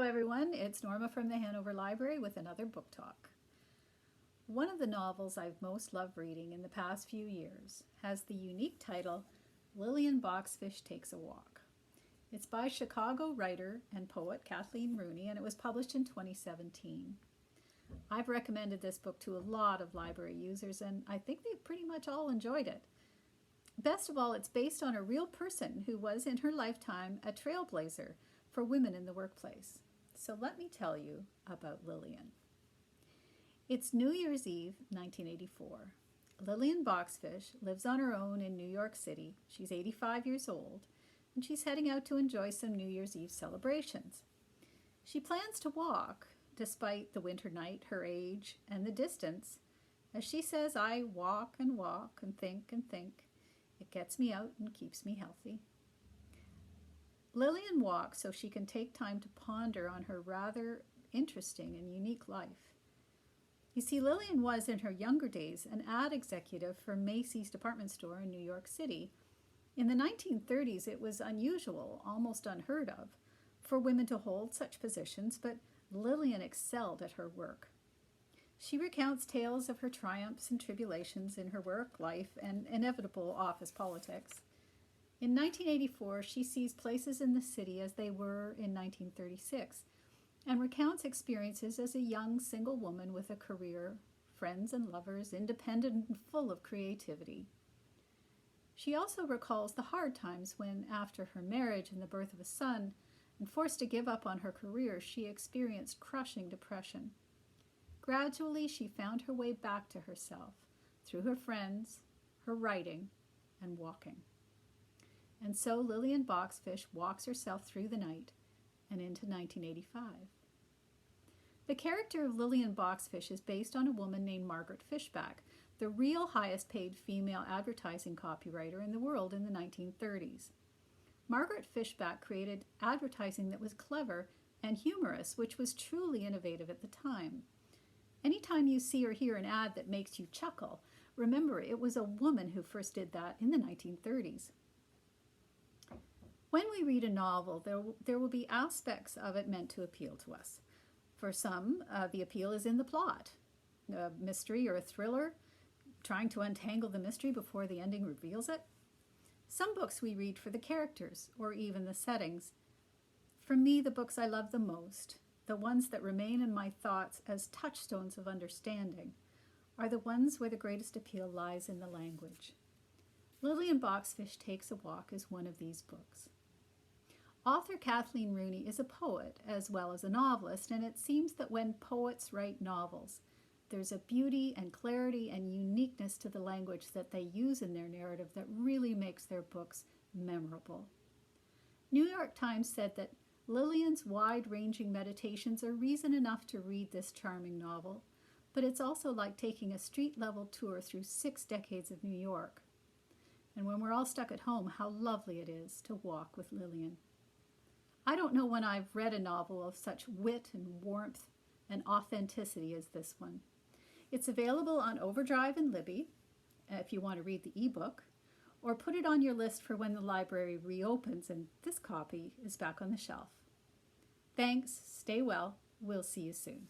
everyone, it's Norma from the Hanover Library with another book talk. One of the novels I've most loved reading in the past few years has the unique title, Lillian Boxfish Takes a Walk. It's by Chicago writer and poet Kathleen Rooney, and it was published in 2017. I've recommended this book to a lot of library users, and I think they've pretty much all enjoyed it. Best of all, it's based on a real person who was in her lifetime a trailblazer for women in the workplace. So let me tell you about Lillian. It's New Year's Eve, 1984. Lillian Boxfish lives on her own in New York City. She's 85 years old, and she's heading out to enjoy some New Year's Eve celebrations. She plans to walk, despite the winter night, her age, and the distance. As she says, I walk and think and think. It gets me out and keeps me healthy. Lillian walks so she can take time to ponder on her rather interesting and unique life. You see, Lillian was, in her younger days, an ad executive for Macy's department store in New York City. In the 1930s, it was unusual, almost unheard of, for women to hold such positions, but Lillian excelled at her work. She recounts tales of her triumphs and tribulations in her work, life, and inevitable office politics. In 1984, she sees places in the city as they were in 1936 and recounts experiences as a young single woman with a career, friends and lovers, independent and full of creativity. She also recalls the hard times when, after her marriage and the birth of a son, and forced to give up on her career, she experienced crushing depression. Gradually, she found her way back to herself through her friends, her writing, and walking. And so Lillian Boxfish walks herself through the night and into 1985. The character of Lillian Boxfish is based on a woman named Margaret Fishback, the real highest paid female advertising copywriter in the world in the 1930s. Margaret Fishback created advertising that was clever and humorous, which was truly innovative at the time. Anytime you see or hear an ad that makes you chuckle, remember it was a woman who first did that in the 1930s. When we read a novel, there will be aspects of it meant to appeal to us. For some, the appeal is in the plot, a mystery or a thriller, trying to untangle the mystery before the ending reveals it. Some books we read for the characters or even the settings. For me, the books I love the most, the ones that remain in my thoughts as touchstones of understanding, are the ones where the greatest appeal lies in the language. Lillian Boxfish Takes a Walk is one of these books. Author Kathleen Rooney is a poet as well as a novelist, and it seems that when poets write novels, there's a beauty and clarity and uniqueness to the language that they use in their narrative that really makes their books memorable. New York Times said that Lillian's wide-ranging meditations are reason enough to read this charming novel, but it's also like taking a street-level tour through 6 decades of New York. And when we're all stuck at home, how lovely it is to walk with Lillian. I don't know when I've read a novel of such wit and warmth and authenticity as this one. It's available on OverDrive and Libby, if you want to read the ebook, or put it on your list for when the library reopens and this copy is back on the shelf. Thanks, stay well, we'll see you soon.